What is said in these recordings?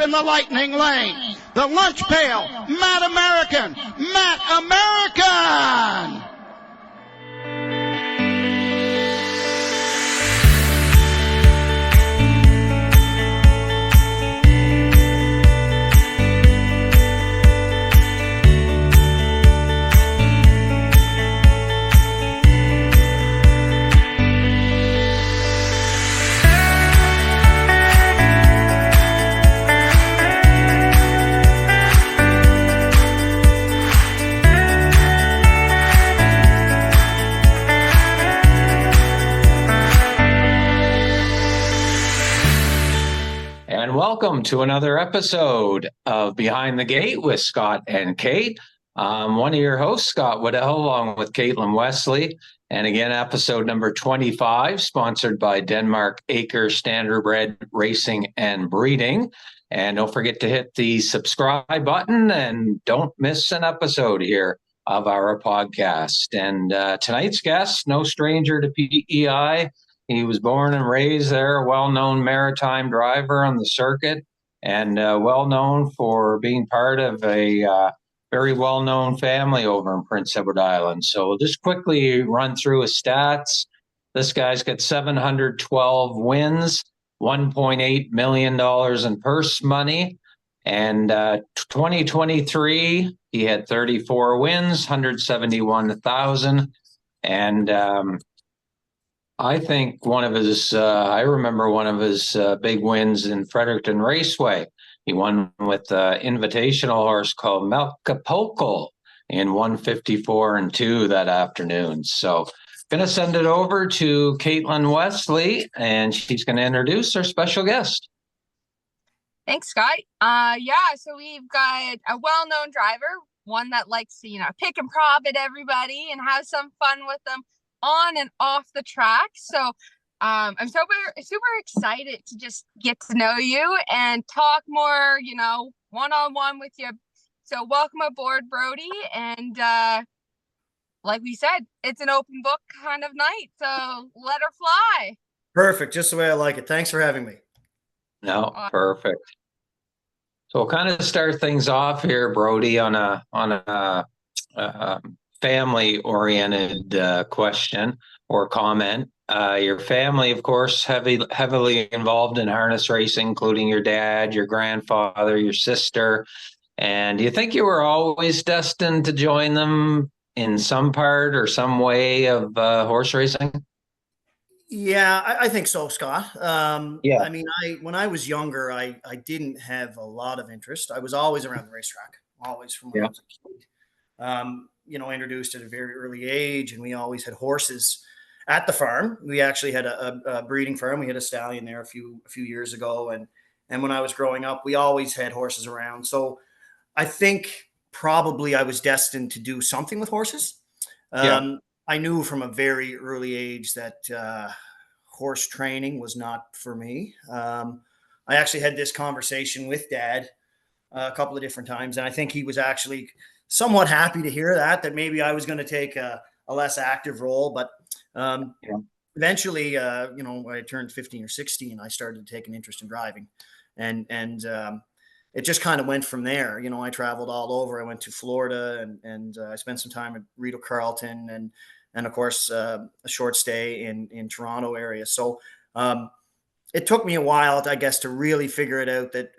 in the lightning lane. The lunch pail, Matt American, Matt American! Welcome to another episode of Behind the Gate with Scott and Kate. I'm one of your hosts, Scott Waddell, along with Caitlin Wesley. And again, episode number 25, sponsored by Denmark Acre Standardbred Racing and Breeding. And don't forget to hit the subscribe button and don't miss an episode here of our podcast. And tonight's guest, no stranger to PEI. He was born and raised there, a well-known maritime driver on the circuit, and well-known for being part of a very well-known family over in Prince Edward Island. So we'll just quickly run through his stats. This guy's got 712 wins, $1.8 million in purse money. And 2023, he had 34 wins, 171,000. And I think one of his, I remember one of his big wins in Fredericton Raceway. He won with an invitational horse called Melcapulco in 154-2 that afternoon. So going to send it over to Caitlin Wesley, and she's going to introduce our special guest. Thanks, Scott. So we've got a well-known driver, one that likes to, pick and prod at everybody and have some fun with them on and off the track. So I'm super excited to just get to know you and talk more, one-on-one with you. So welcome aboard, Brodie. And like we said, it's an open book kind of night. So let her fly. Perfect. Just the way I like it. Thanks for having me. No, perfect. So we'll kind of start things off here, Brodie, on a family-oriented question or comment. Your family, of course, heavily involved in harness racing, including your dad, your grandfather, your sister. And do you think you were always destined to join them in some part or some way of horse racing? Yeah, I think so, Scott. Yeah. I mean, when I was younger, I didn't have a lot of interest. I was always around the racetrack, always from when I was a kid. Introduced at a very early age, and we always had horses at the farm. We actually had a breeding farm. We had a stallion there a few years ago, and when I was growing up, we always had horses around. So I think probably I was destined to do something with horses. I knew from a very early age that horse training was not for me. I actually had this conversation with Dad a couple of different times, and I think he was actually somewhat happy to hear that maybe I was going to take a less active role. But eventually, when I turned 15 or 16, I started to take an interest in driving, and it just kind of went from there. I traveled all over. I went to Florida and I spent some time at Rito Carlton and of course a short stay in Toronto area. So it took me a while, I guess, to really figure it out that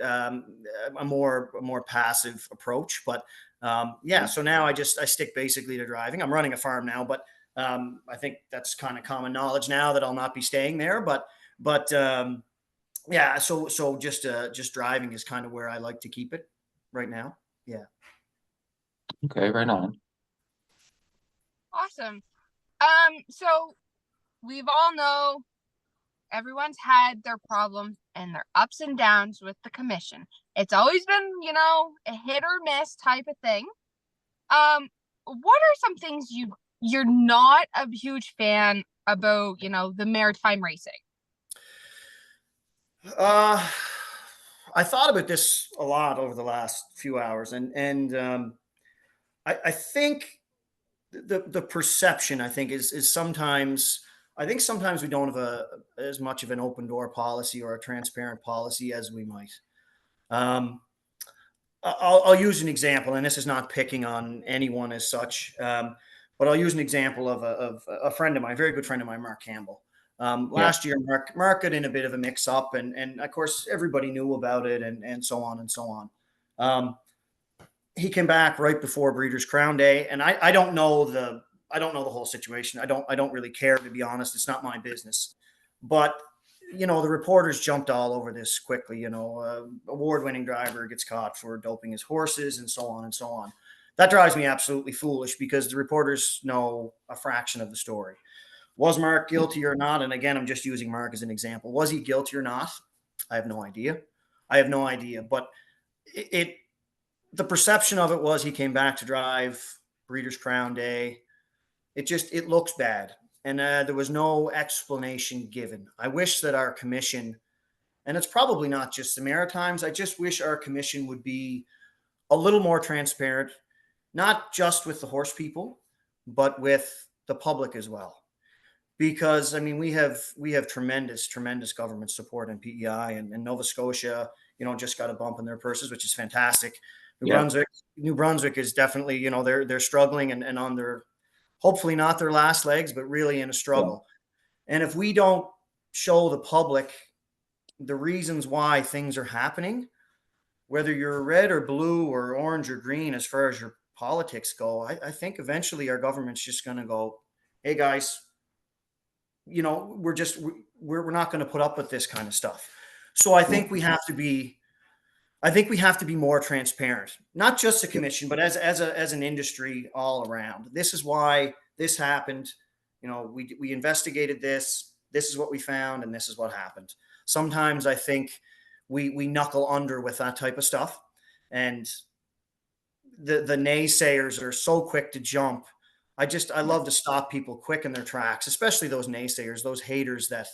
a more passive approach. But so now I stick basically to driving. I'm running a farm now, but I think that's kind of common knowledge now that I'll not be staying there. So just driving is kind of where I like to keep it right now. Yeah. Okay, right on. Awesome. So we've all know everyone's had their problems and their ups and downs with the commission. It's always been, a hit or miss type of thing. What are some things you're not a huge fan about, the maritime racing? I thought about this a lot over the last few hours, and I think the perception, I think, is sometimes. I think sometimes we don't have as much of an open door policy or a transparent policy as we might. I'll use an example, and this is not picking on anyone as such, but I'll use an example of a friend of mine, a very good friend of mine, Mark Campbell. Last year, Mark got in a bit of a mix-up, and of course everybody knew about it, and so on and so on. He came back right before Breeders' Crown Day, and I don't know the whole situation. I don't really care, to be honest. It's not my business, but the reporters jumped all over this quickly. Award-winning driver gets caught for doping his horses, and so on and so on. That drives me absolutely foolish because the reporters know a fraction of the story. Was Mark guilty or not? And again, I'm just using Mark as an example. Was he guilty or not? I have no idea. But the perception of it was he came back to drive Breeders' Crown Day. It looks bad. And there was no explanation given. I wish that our commission, and it's probably not just the Maritimes, I just wish our commission would be a little more transparent, not just with the horse people, but with the public as well. Because, I mean, we have tremendous government support in PEI, and Nova Scotia, just got a bump in their purses, which is fantastic. New Brunswick is definitely, they're struggling and on their, hopefully not their last legs, but really in a struggle. And if we don't show the public the reasons why things are happening, whether you're red or blue or orange or green, as far as your politics go, I think eventually our government's just going to go, hey guys, we're not going to put up with this kind of stuff. So I think we have to be more transparent, not just the commission, but as an industry all around. This is why this happened. We investigated this. This is what we found, and this is what happened. Sometimes I think we knuckle under with that type of stuff, and the naysayers are so quick to jump. I love to stop people quick in their tracks, especially those naysayers, those haters that,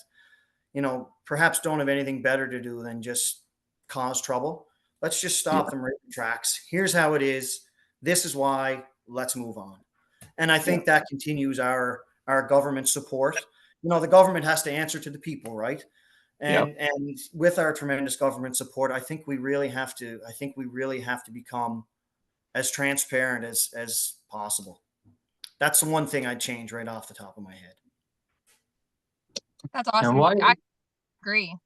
perhaps don't have anything better to do than just cause trouble. Let's just stop them right in the tracks. Here's how it is. This is why. Let's move on. And I think that continues our government support. The government has to answer to the people, right? And with our tremendous government support, I think we really have to become as transparent as possible. That's the one thing I'd change right off the top of my head. That's awesome. I agree.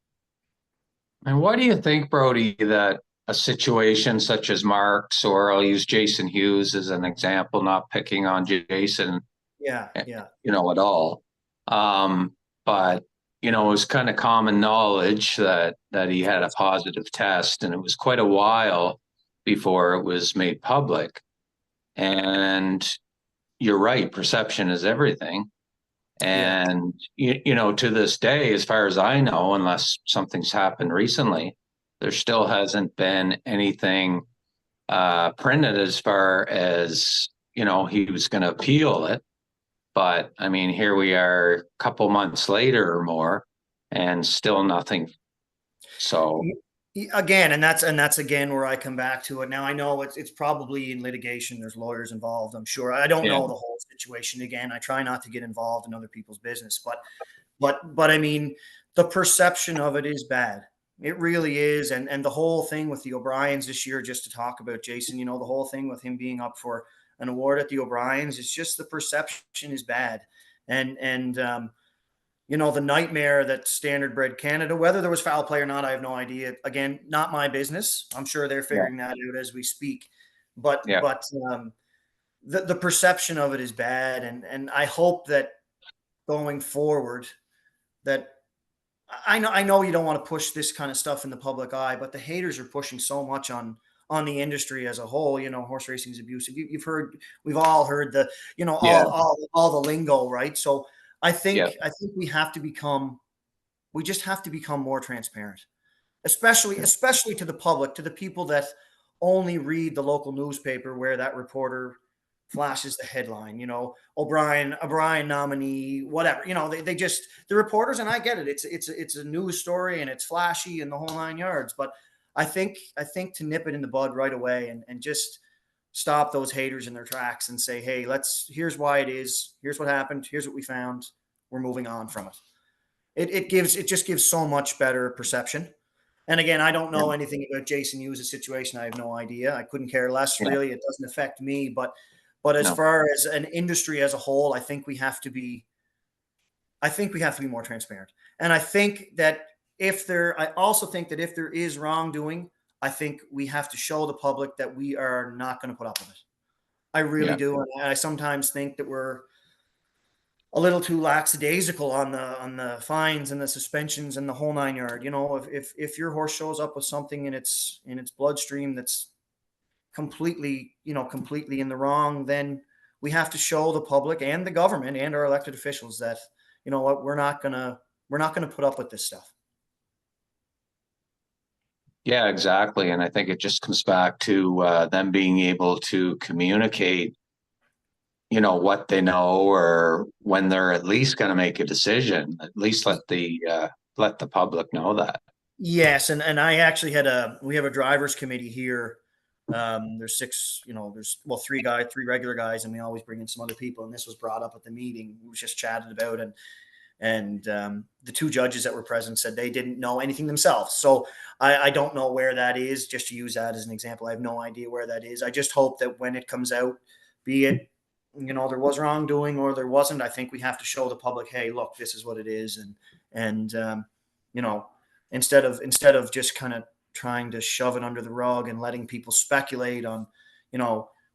And why do you think, Brodie, that a situation such as Mark's, or I'll use Jason Hughes as an example, not picking on Jason, at all. But, it was kind of common knowledge that he had a positive test, and it was quite a while before it was made public. And you're right, perception is everything. And, to this day, as far as I know, unless something's happened recently, there still hasn't been anything printed as far as, he was going to appeal it. But I mean, here we are a couple months later or more, and still nothing. So again, and that's again where I come back to it. Now I know it's probably in litigation. There's lawyers involved, I'm sure. I don't know the whole situation. Again, I try not to get involved in other people's business, but I mean, the perception of it is bad. It really is. And the whole thing with the O'Briens this year, just to talk about Jason, the whole thing with him being up for an award at the O'Briens, it's just the perception is bad. And the nightmare that Standardbred Canada, whether there was foul play or not, I have no idea. Again, not my business. I'm sure they're figuring that out as we speak. But the perception of it is bad. And I hope that going forward that I know you don't want to push this kind of stuff in the public eye, but the haters are pushing so much on the industry as a whole. Horse racing is abusive. We've all heard the, all the lingo, right? So I think we just have to become more transparent, especially to the public, to the people that only read the local newspaper where that reporter flashes the headline, O'Brien nominee, whatever, the reporters, and I get it. It's a news story and it's flashy and the whole 9 yards, but I think to nip it in the bud right away and just stop those haters in their tracks and say, hey, here's why it is. Here's what happened. Here's what we found. We're moving on from it. It just gives so much better perception. And again, I don't know anything about Jason Hughes' situation. I have no idea. I couldn't care less, really. It doesn't affect me. But as far as an industry as a whole, I think we have to be more transparent. And I think that I also think that if there is wrongdoing, I think we have to show the public that we are not going to put up with it. I really do. And I sometimes think that we're a little too lackadaisical on the fines and the suspensions and the whole 9 yard. You know, if your horse shows up with something in its bloodstream that's completely in the wrong, then we have to show the public and the government and our elected officials that, you know what, we're not gonna put up with this stuff. Yeah, exactly. And I think it just comes back to them being able to communicate, you know, what they know, or when they're at least going to make a decision, at least let the public know that. Yes. And I actually we have a drivers committee here. There's six, three regular guys, and we always bring in some other people. And this was brought up at the meeting. We was just chatted about, and the two judges that were present said they didn't know anything themselves. So I don't know where that is, just to use that as an example. I have no idea where that is. I just hope that when it comes out, be it, there was wrongdoing or there wasn't, I think we have to show the public, hey, look, this is what it is. And instead of just kind of trying to shove it under the rug and letting people speculate on,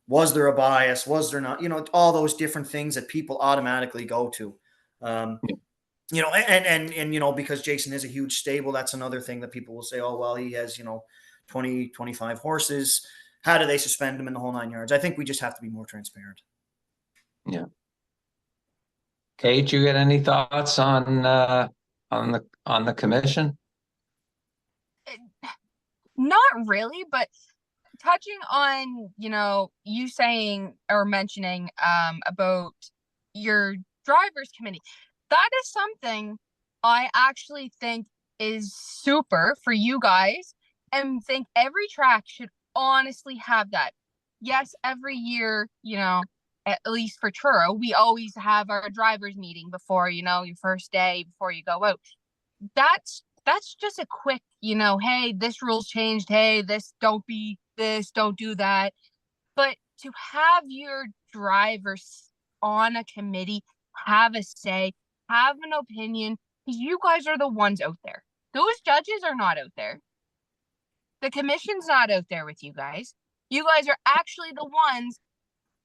was there a bias? Was there not? All those different things that people automatically go to. Because Jason is a huge stable, that's another thing that people will say, oh, well, he has, 20, 25 horses. How do they suspend him in the whole 9 yards? I think we just have to be more transparent. Yeah. Kate, you got any thoughts on the commission? Not really, but touching on, you saying or mentioning about your drivers committee, that is something I actually think is super for you guys, and think every track should honestly have that. Yes, every year, at least for Truro, we always have our drivers meeting before, your first day before you go out. That's just a quick, hey, this rule's changed. Hey, don't do that. But to have your drivers on a committee, have a say, have an opinion, because you guys are the ones out there. Those judges are not out there. The commission's not out there with you guys. You guys are actually the ones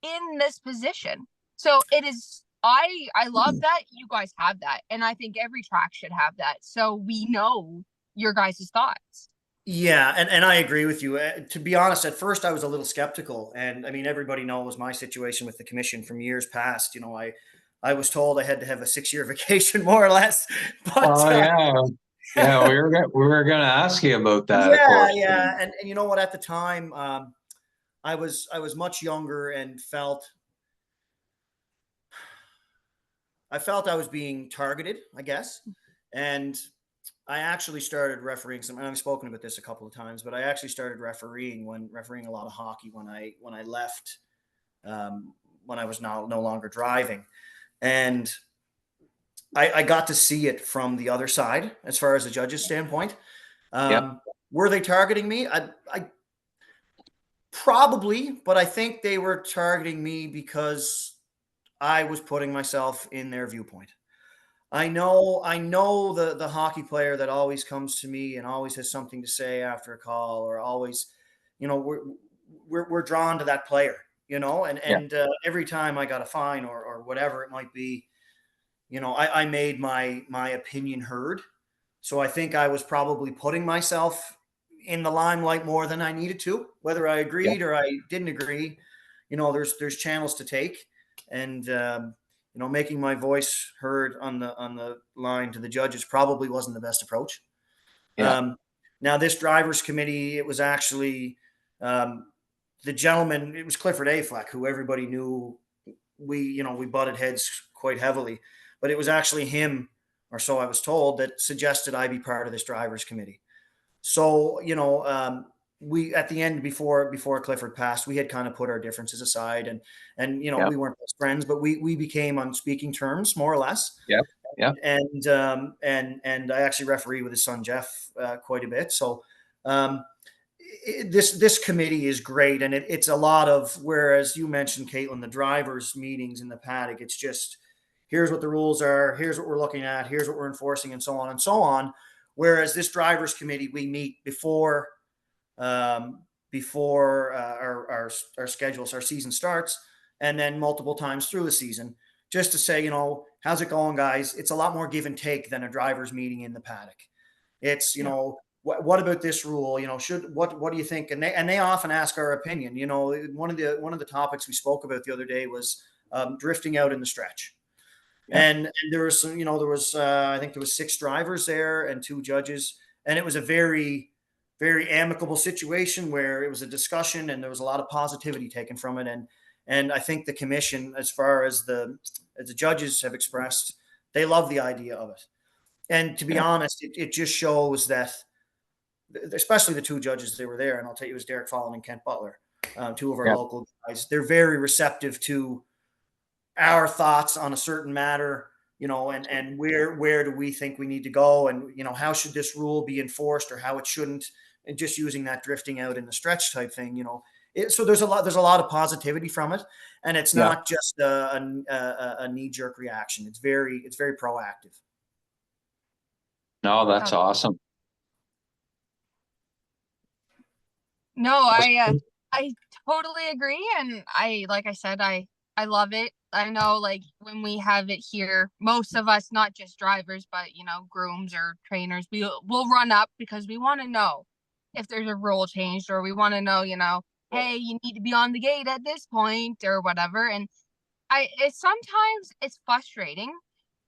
in this position. So it is, I love that you guys have that. And I think every track should have that. So we know your guys' thoughts. Yeah, and I agree with you. To be honest, at first I was a little skeptical. And I mean, everybody knows my situation with the commission from years past. I was told I had to have a 6-year vacation, more or less. But, yeah, we were going to ask you about that. Yeah, of course. yeah, and you know what? At the time, I was much younger and felt I was being targeted, I guess, and I actually started refereeing some. And I've spoken about this a couple of times, but I actually started refereeing a lot of hockey when I left, when I was no longer driving. And I got to see it from the other side as far as the judge's standpoint. Were they targeting me? I probably, but I think they were targeting me because I was putting myself in their viewpoint. I know the hockey player that always comes to me and always has something to say after a call, or always, we're drawn to that player, and every time I got a fine or whatever it might be, I made my opinion heard. So I think I was probably putting myself in the limelight more than I needed to, whether I agreed or I didn't agree. There's channels to take, and making my voice heard on the line to the judges probably wasn't the best approach. Now this drivers committee, it was actually the gentleman, it was Clifford Afleck, who everybody knew we butted heads quite heavily, but it was actually him, or so I was told, that suggested I be part of this drivers committee. So, we, at the end, before Clifford passed, we had kind of put our differences aside, and we weren't best friends, but we became on speaking terms, more or less. Yeah. And I actually referee with his son Jeff quite a bit. So this committee is great, and it's a lot of, whereas you mentioned, Caitlin, the drivers' meetings in the paddock, it's just, here's what the rules are, here's what we're looking at, here's what we're enforcing, and so on and so on. Whereas this drivers' committee, we meet before our schedules, our season starts, and then multiple times through the season, just to say, how's it going, guys? It's a lot more give and take than a drivers' meeting in the paddock. It's, what about this rule? What do you think? And they often ask our opinion. One of the topics we spoke about the other day was drifting out in the stretch. Yeah. And there was some, I think there was 6 drivers there and 2 judges, and it was a very, very amicable situation where it was a discussion and there was a lot of positivity taken from it. And I think the commission, as far as the judges have expressed, they love the idea of it. And to be honest, it just shows that, especially the 2 judges that were there, and I'll tell you, it was Derek Fallon and Kent Butler, 2 of our local guys. They're very receptive to our thoughts on a certain matter, and where do we think we need to go, and how should this rule be enforced or how it shouldn't, and just using that drifting out in the stretch type thing, so there's a lot of positivity from it, and it's not just a knee-jerk reaction. It's very proactive. No, that's awesome. No, I totally agree, and like I said, I love it. I know, like, when we have it here, most of us, not just drivers, but grooms or trainers, we'll run up because we want to know if there's a rule changed, or we want to know, hey, you need to be on the gate at this point or whatever. And sometimes it's frustrating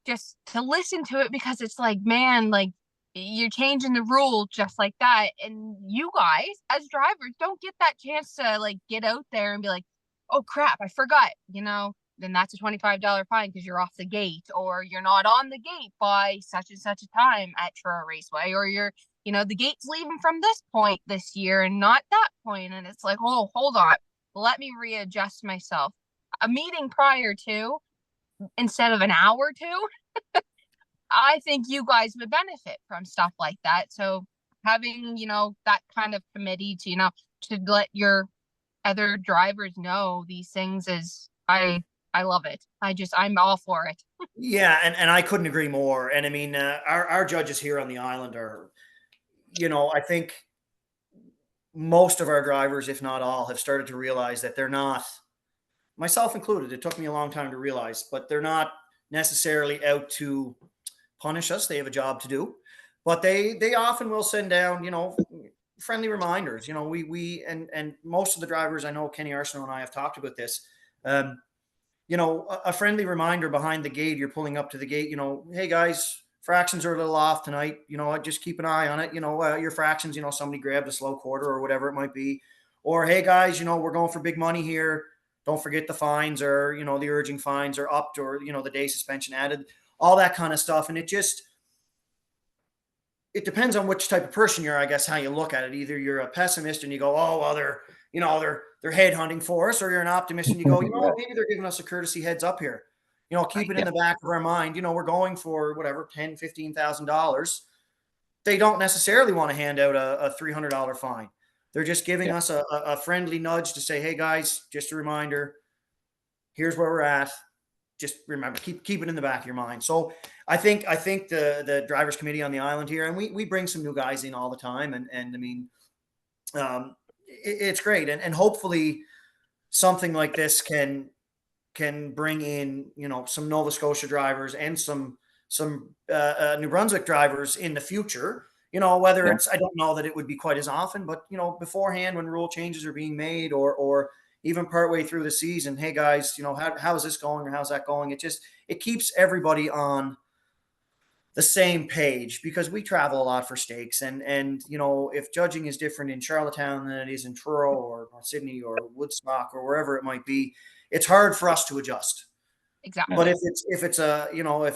just to listen to it, because it's like, man, like, you're changing the rule just like that, and you guys as drivers don't get that chance to, like, get out there and be like, oh crap, I forgot, then that's a $25 fine because you're off the gate, or you're not on the gate by such and such a time at Truro Raceway, or you're the gate's leaving from this point this year and not that point. And it's like, oh, hold on, let me readjust myself a meeting prior to, instead of an hour or two. I think you guys would benefit from stuff like that. So having, that kind of committee to, to let your other drivers know these things is, I love it. I'm all for it. Yeah. And I couldn't agree more. And I mean, our judges here on the island are, I think most of our drivers, if not all, have started to realize that they're not, myself included, it took me a long time to realize, but they're not necessarily out to punish us. They have a job to do, but they often will send down, friendly reminders. We and most of the drivers, I know Kenny Arsenault and I have talked about this, a friendly reminder behind the gate, you're pulling up to the gate, hey guys, fractions are a little off tonight, just keep an eye on it, your fractions, somebody grabbed a slow quarter or whatever it might be, or hey guys, we're going for big money here, don't forget the fines, or the urging fines are upped, or the day suspension added, all that kind of stuff. And it depends on which type of person you're, I guess, how you look at it. Either you're a pessimist and you go, oh, well, they're head hunting for us, or you're an optimist and you go, maybe they're giving us a courtesy heads up here. Keep it in the back of our mind. We're going for whatever, $10,000, $15,000. They don't necessarily want to hand out a $300 fine. They're just giving us a friendly nudge to say, hey guys, just a reminder, here's where we're at. Just remember, keep it in the back of your mind. So I think the drivers committee on the island here, and we bring some new guys in all the time. And I mean, it's great. And hopefully something like this can bring in, some Nova Scotia drivers and some New Brunswick drivers in the future, whether it's, I don't know that it would be quite as often, but, beforehand when rule changes are being made, or even partway through the season, hey guys, how's this going, or how's that going? It keeps everybody on the same page, because we travel a lot for stakes, and if judging is different in Charlottetown than it is in Truro or Sydney or Woodstock or wherever it might be, it's hard for us to adjust. Exactly. But if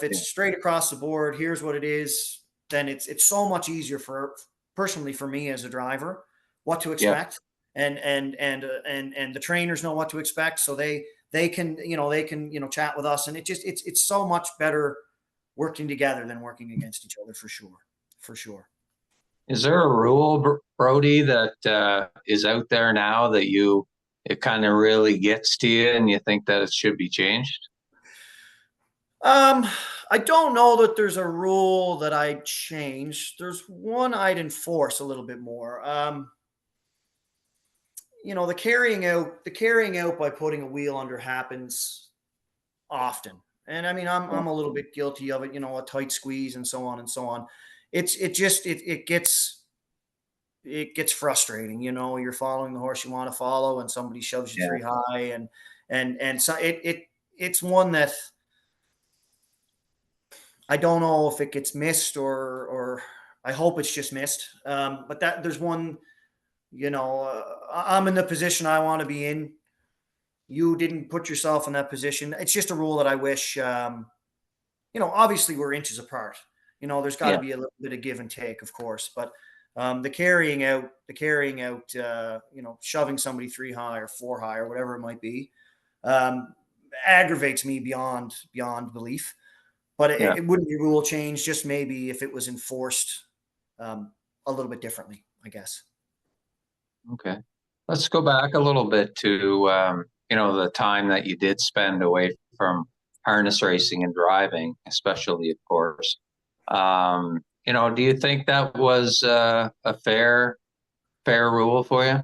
it's straight across the board, here's what it is, then it's so much easier personally for me as a driver, what to expect. And the trainers know what to expect, so they can chat with us, and it's so much better working together than working against each other, for sure. Is there a rule, Brodie, that is out there now that it kind of really gets to you and you think that it should be changed? I don't know that there's a rule that I'd change. There's one I'd enforce a little bit more. The carrying out by putting a wheel under happens often. And I mean, I'm a little bit guilty of it, a tight squeeze and so on and so on. It gets frustrating. You're following the horse you want to follow and somebody shoves you three high, and so it's one that I don't know if it gets missed or I hope it's just missed. But there's one, I'm in the position I want to be in. You didn't put yourself in that position. It's just a rule that I wish, obviously we're inches apart. There's got to be a little bit of give and take, of course. But the carrying out, shoving somebody three high or four high or whatever it might be, aggravates me beyond belief. But it wouldn't be rule change, just maybe if it was enforced a little bit differently, I guess. Okay. Let's go back a little bit to, the time that you did spend away from harness racing and driving, especially, of course. Do you think that was a fair rule for you?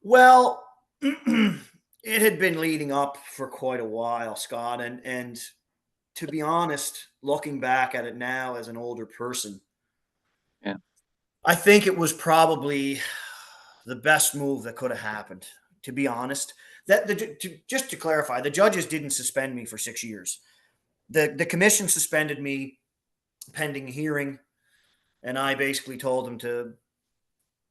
Well, it had been leading up for quite a while, Scott. And to be honest, looking back at it now as an older person, I think it was probably the best move that could have happened, to be honest. Just to clarify, the judges didn't suspend me for 6 years. The commission suspended me pending a hearing, and I basically told them to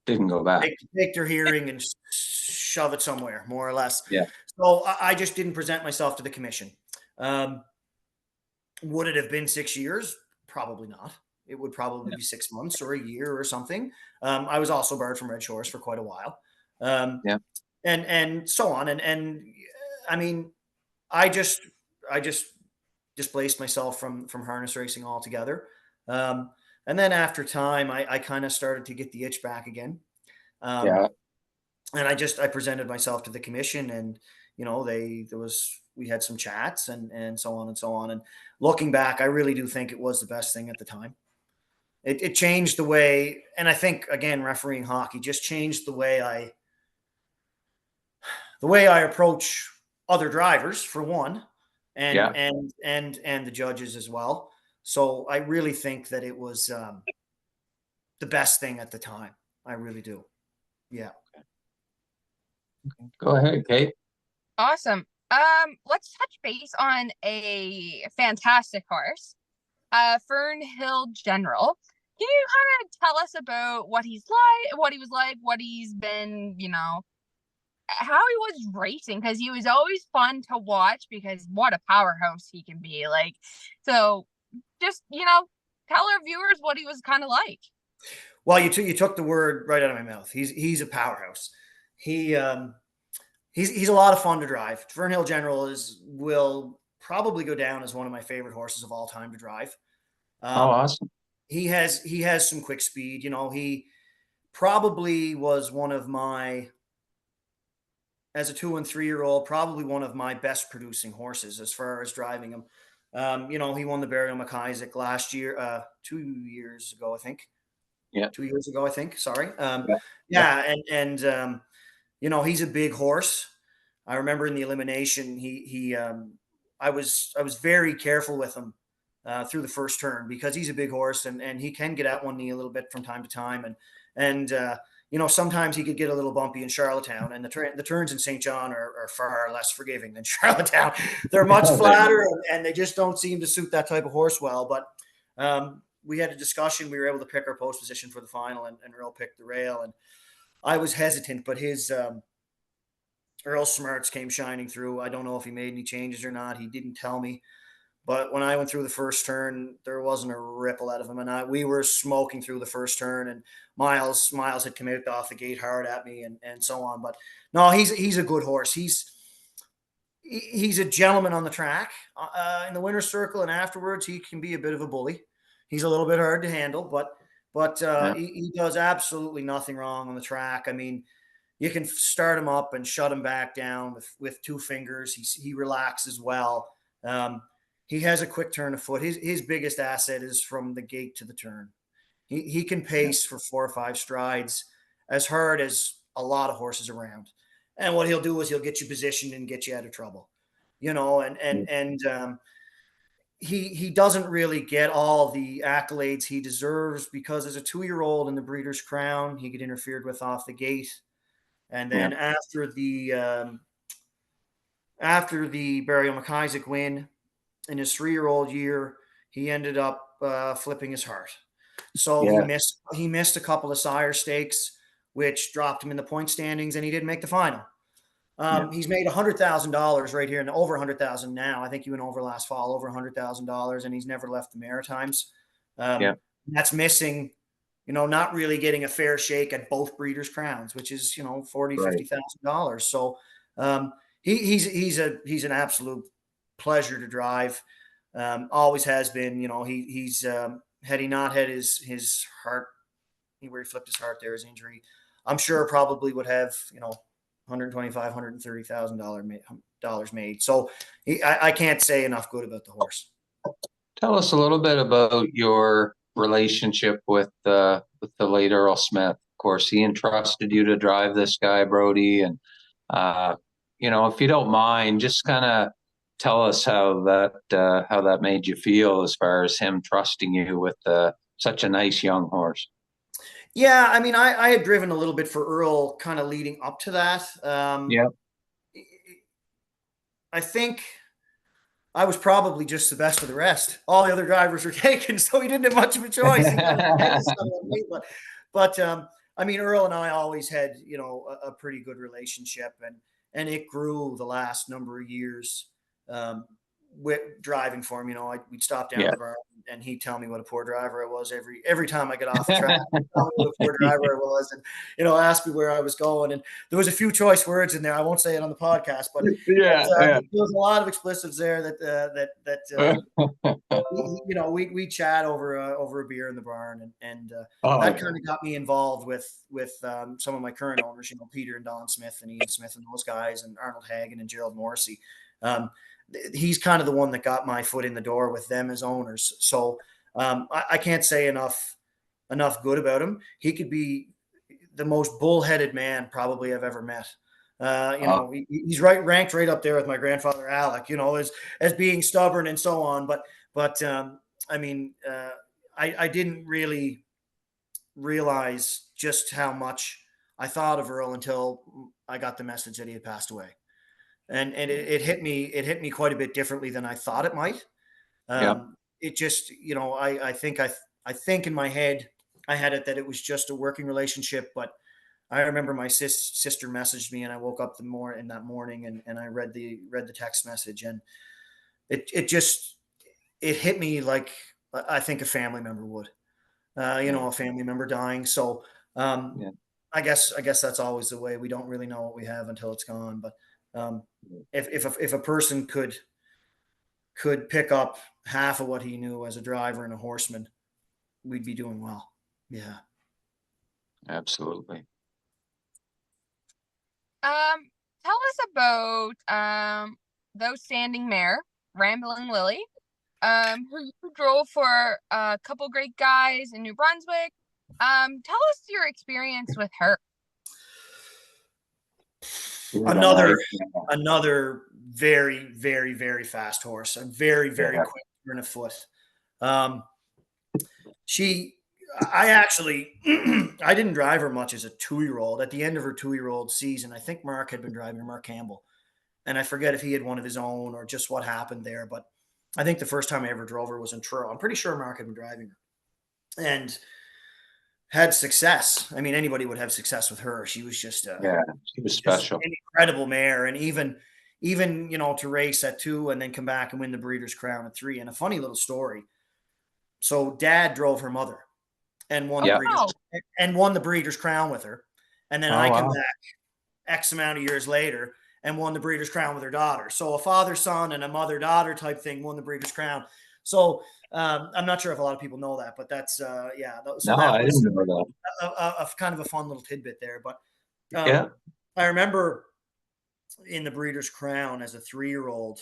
didn't go back. Take their hearing and shove it somewhere, more or less. Yeah. So I just didn't present myself to the commission. Would it have been 6 years? Probably not. It would probably be 6 months or a year or something. I was also barred from Red Shores for quite a while. And so on. And I mean, I just displaced myself from harness racing altogether. And then after time, I kind of started to get the itch back again. And I presented myself to the commission, and we had some chats and so on and so on. And looking back, I really do think it was the best thing at the time. It changed the way, and I think again, refereeing hockey just changed the way I approach other drivers, for one, and the judges as well. So I really think that it was the best thing at the time. I really do. Yeah. Go ahead, Kate. Awesome. Let's touch base on a fantastic horse, Fern Hill General. Can you kind of tell us about what he was like, what he's been, how he was racing? Because he was always fun to watch, because what a powerhouse he can be. Like, so just, tell our viewers what he was kind of like. Well, you took the word right out of my mouth. He's a powerhouse. He's a lot of fun to drive. Fern Hill General will probably go down as one of my favorite horses of all time to drive. Awesome. He has some quick speed. He probably was one of my, as a 2 and 3 year old, probably one of my best producing horses as far as driving him. He won the Brodie MacPhee last year, 2 years ago, I think. Yeah. 2 years ago, I think. Sorry. And he's a big horse. I remember in the elimination, I was very careful with him through the first turn, because he's a big horse and he can get at one knee a little bit from time to time. And sometimes he could get a little bumpy in Charlottetown, and the turns in St. John are far less forgiving than Charlottetown. They're much flatter, and they just don't seem to suit that type of horse well. But we had a discussion. We were able to pick our post position for the final, and Earl picked the rail. And I was hesitant, but his Earl smarts came shining through. I don't know if he made any changes or not. He didn't tell me. But when I went through the first turn, there wasn't a ripple out of him. And we were smoking through the first turn, and Miles had come out off the gate hard at me and so on. But no, he's a good horse. He's he's a gentleman on the track. In the winner's circle and afterwards, he can be a bit of a bully. He's a little bit hard to handle, but he does absolutely nothing wrong on the track. I mean, you can start him up and shut him back down with two fingers. He relaxes well. He has a quick turn of foot. His biggest asset is from the gate to the turn. He can pace for 4 or 5 strides as hard as a lot of horses around. And what he'll do is he'll get you positioned and get you out of trouble, he doesn't really get all the accolades he deserves because as a 2-year-old in the Breeders' Crown, he get interfered with off the gate. And then after the Barry McIsaac win in his 3-year-old year, he ended up flipping his heart. So he missed a couple of sire stakes, which dropped him in the point standings, and he didn't make the final. He's made $100,000 right here, and over 100,000 now. I think he went over last fall, over $100,000, and he's never left the Maritimes. That's missing, not really getting a fair shake at both Breeders' Crowns, which is $50,000. So he's an absolute pleasure to drive. Always has been. He's had he not had his heart, where he flipped his heart there, his injury, I'm sure probably would have $125,000, $130,000 made. So I can't say enough good about the horse. Tell us a little bit about your relationship with the late Earl Smith. Of course, he entrusted you to drive this guy, Brodie, and if you don't mind, just kind of tell us how that made you feel as far as him trusting you with such a nice young horse. Yeah, I mean, I had driven a little bit for Earl kind of leading up to that. I think I was probably just the best of the rest. All the other drivers were taken, so he didn't have much of a choice. But I mean, Earl and I always had, a pretty good relationship, and it grew the last number of years with driving for him. We'd stop down the bar and he'd tell me what a poor driver I was every time I got off the track. He'd tell me what a poor driver I was, and ask me where I was going. And there was a few choice words in there. I won't say it on the podcast, but there was a lot of explicitives there that we chat over a beer in the barn, and that kind of got me involved with some of my current owners, Peter and Don Smith and Ian Smith and those guys, and Arnold Hagen and Gerald Morrissey. He's kind of the one that got my foot in the door with them as owners. So I can't say enough good about him. He could be the most bullheaded man probably I've ever met. He's ranked right up there with my grandfather Alec, as being stubborn and so on. But I mean, I didn't really realize just how much I thought of Earl until I got the message that he had passed away. And it hit me quite a bit differently than I thought it might. It just, I think in my head I had it that it was just a working relationship, but I remember my sister messaged me, and I woke up in that morning and I read the text message, and it hit me like I think a family member would, a family member dying. So I guess that's always the way. We don't really know what we have until it's gone, but if a person could pick up half of what he knew as a driver and a horseman, we'd be doing well. Yeah, absolutely. Tell us about those standing mare, Rambling Lily, who drove for a couple great guys in New Brunswick. Tell us your experience with her. Another very, very, very fast horse, and very, very quick turn of foot. I didn't drive her much as a 2-year-old. At the end of her 2-year-old season, I think Mark had been driving her, Mark Campbell, and I forget if he had one of his own or just what happened there. But I think the first time I ever drove her was in Truro. I'm pretty sure Mark had been driving her and had success. I mean, anybody would have success with her. She was just she was special, an incredible mare, and even to race at 2 and then come back and win the Breeders' Crown at 3. And a funny little story. So Dad drove her mother and won the Breeders' Crown with her, and then I come back X amount of years later, and won the Breeders' Crown with her daughter. So a father-son and a mother-daughter type thing won the Breeders' Crown. So I'm not sure if a lot of people know that, but that's yeah. So No, that I was didn't know that. a kind of a fun little tidbit there. But Yeah. I remember in the Breeders' Crown as a 3-year-old,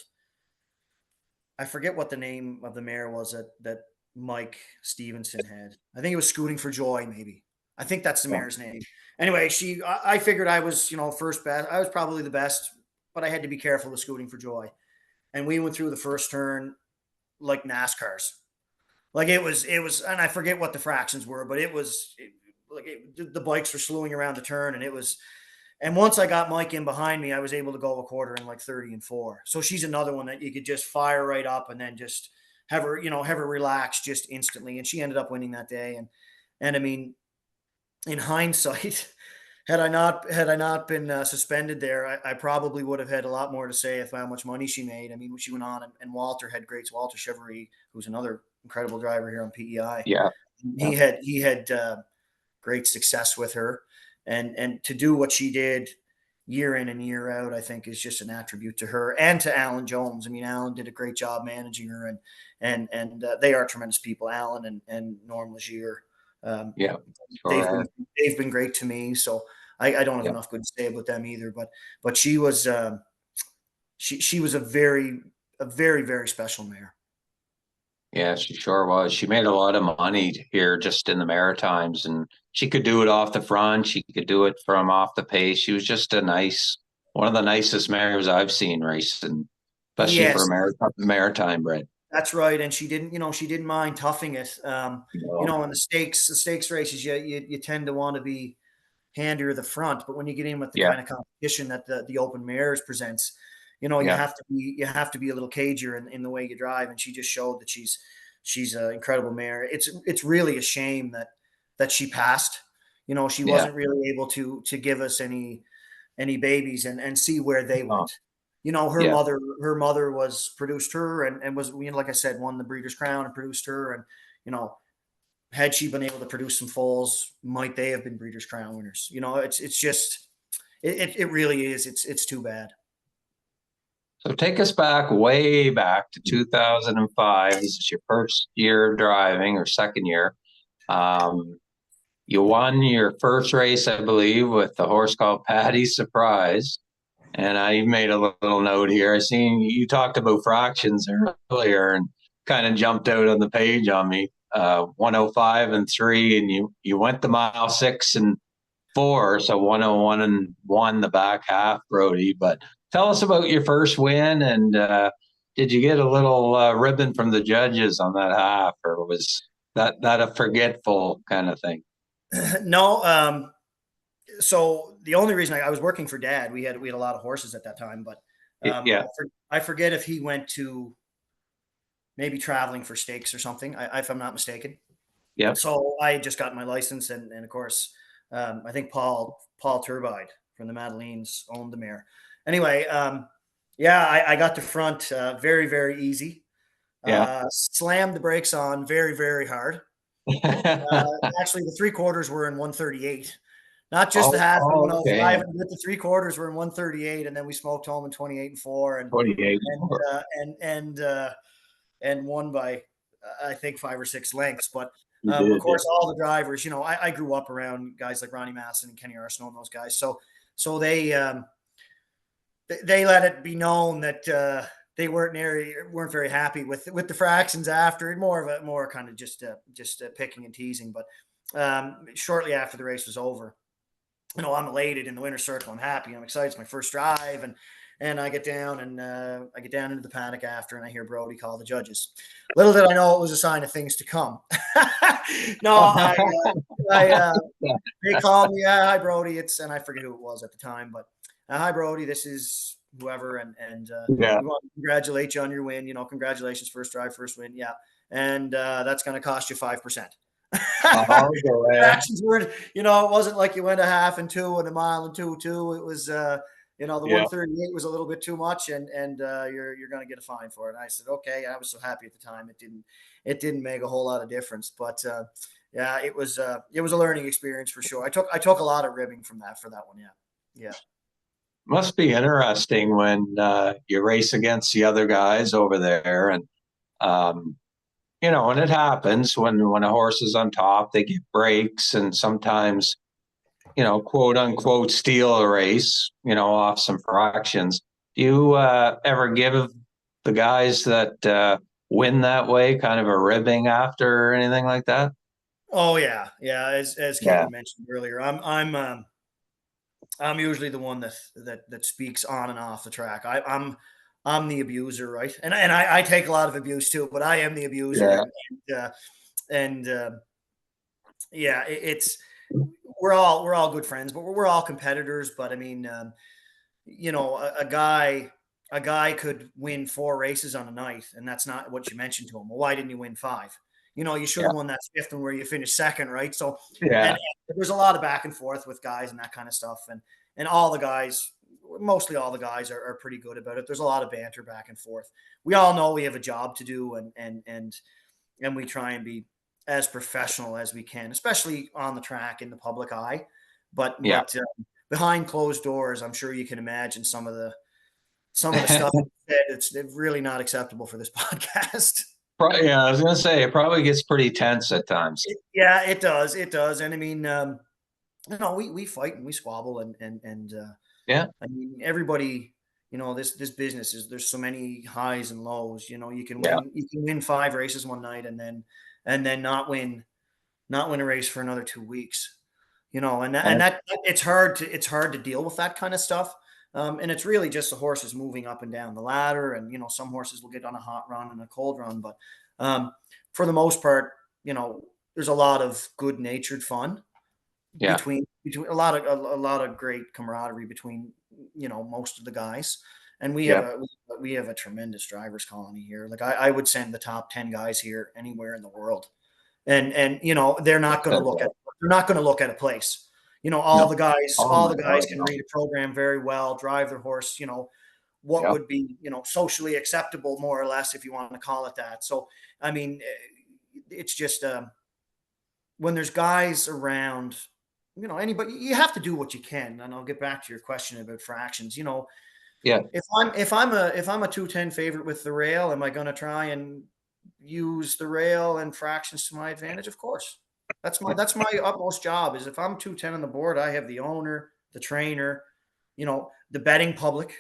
I forget what the name of the mare was that Mike Stevenson had. I think it was Scooting for Joy, maybe. I think that's the mare's name. Anyway, I figured I was, first best. I was probably the best, but I had to be careful with Scooting for Joy. And we went through the first turn like NASCARs. Like it was, and I forget what the fractions were, but the bikes were slewing around the turn, and once I got Mike in behind me, I was able to go a quarter in like 30 and 4. So she's another one that you could just fire right up and then just have her relax just instantly. And she ended up winning that day. And I mean, in hindsight, had I not been suspended there, I probably would have had a lot more to say of how much money she made. I mean, when she went on, and Walter Chevrolet, who's another incredible driver here on PEI. Yeah. He had great success with her, and to do what she did year in and year out, I think is just an attribute to her and to Alan Jones. I mean, Alan did a great job managing her, and they are tremendous people, Alan and Norm Legier. Yeah. They've been great to me. So I don't have enough good to say about them either, but she was she was a very, very special mare. Yeah, she sure was. She made a lot of money here just in the Maritimes, and she could do it off the front. She could do it from off the pace. She was just one of the nicest mares I've seen racing, especially for a Maritime bred. That's right. And she didn't mind toughing it. In the stakes races, you tend to want to be handier the front, but when you get in with the kind of competition that the open mares presents, you have to be a little cagier in the way you drive. And she just showed that she's an incredible mare. It's really a shame that she passed. She wasn't really able to give us any babies and see where they went. Her mother was produced her and was, like I said, won the Breeders' Crown and produced her. And, had she been able to produce some foals, might they have been Breeders' Crown winners? It's just, it really is. It's too bad. So take us way back to 2005. This is your first year of driving or second year. You won your first race, I believe, with the horse called Patty's Surprise. And I made a little note here. I seen you talked about fractions earlier and kind of jumped out on the page on me. 105 and 3, and you went the mile 6 and 4, so 101 and 1 the back half, Brodie. But tell us about your first win, and did you get a little ribbon from the judges on that half, or was that a forgetful kind of thing? No. So the only reason I was working for Dad, we had a lot of horses at that time, but I forget if he went to maybe traveling for stakes or something, if I'm not mistaken. Yeah. So I just got my license, and of course, I think Paul Turbide from the Madeleines owned the mare. Anyway, I got the front very, very easy. Slammed the brakes on very, very hard. Actually, the 3/4 were in 138. Not just the half in 105, but the 3/4 were in 138, and then we smoked home in 28 and 4, and 28 and won by I think 5 or 6 lengths. But of course, all the drivers, I grew up around guys like Ronnie Masson and Kenny Arsenault and those guys. So they let it be known that they weren't very happy with the fractions after. More kind of just picking and teasing. But shortly after the race was over, I'm elated in the winner's circle. I'm happy. I'm excited. It's my first drive, and I get down into the paddock after, and I hear Brodie call the judges. Little did I know it was a sign of things to come. No, they called me. Hi, Brodie. And I forget who it was at the time, but hi, Brodie. This is whoever, and we want to congratulate you on your win. Congratulations, first drive, first win. Yeah, and that's going to cost you 5%. Fractions weren't, it wasn't like you went a half and 2 and a mile and 2. It was, the 138 was a little bit too much, and you're going to get a fine for it. And I said, okay. I was so happy at the time. It didn't make a whole lot of difference, but it was a learning experience for sure. I took a lot of ribbing for that one. Yeah. must be interesting when you race against the other guys over there, and when it happens when a horse is on top, they get breaks, and sometimes quote unquote steal a race, off some fractions. Do you ever give the guys that win that way kind of a ribbing after or anything like that? Oh yeah, yeah. As Yeah, Caitlin mentioned earlier, I'm usually the one that speaks on and off the track. I'm the abuser, right? And I take a lot of abuse too, but I am the abuser, yeah, and yeah, it's we're all good friends, but we're all competitors. But I mean, a guy could win 4 races on a night, and that's not what you mentioned to him. Well, why didn't you win 5? You should yeah, have won that fifth one where you finished second, right? So, and yeah. there's a lot of back and forth with guys and that kind of stuff, and all the guys, mostly all the guys, are pretty good about it. There's a lot of banter back and forth. We all know we have a job to do, and we try and be as professional as we can, especially on the track in the public eye. Yeah. But behind closed doors, I'm sure you can imagine some of the stuff said. It's really not acceptable for this podcast. Yeah, I was gonna say it probably gets pretty tense at times. Yeah, it does. It does. And I mean, we fight and we squabble and Yeah, I mean, everybody, this business there's so many highs and lows. yeah, You can win 5 races one night and then not win a race for another 2 weeks. And that it's hard to deal with that kind of stuff. And it's really just the horses moving up and down the ladder. And, some horses will get on a hot run and a cold run. But for the most part, there's a lot of good natured fun yeah. between a lot of great camaraderie between, most of the guys. And we have Yeah. a tremendous drivers colony here. Like I would send the top 10 guys here anywhere in the world. And they're not going to look at a place. All No. the guys, Oh all my the guys God, can no. read a program very well, drive their horse, what Yeah. would be, socially acceptable, more or less, if you want to call it that. So, I mean, it's just when there's guys around, anybody, you have to do what you can. And I'll get back to your question about fractions. Yeah. If I'm a 210 favorite with the rail, am I going to try and use the rail and fractions to my advantage? Of course. That's my utmost job. Is if I'm 210 on the board, I have the owner, the trainer, the betting public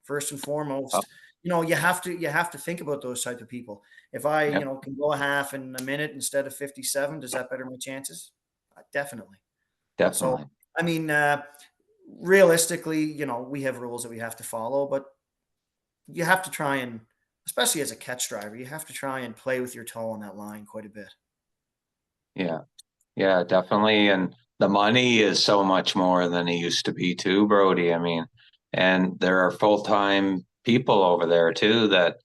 first and Oh, foremost. You have to think about those type of people. If I, yeah. can go a half in a minute instead of 57, does that better my chances? Definitely. So, Definitely. I mean, realistically, we have rules that we have to follow, but you have to try and, especially as a catch driver, you have to try and play with your toe on that line quite a bit. Yeah. Yeah, definitely. And the money is so much more than it used to be too, Brodie. I mean, and there are full-time people over there too that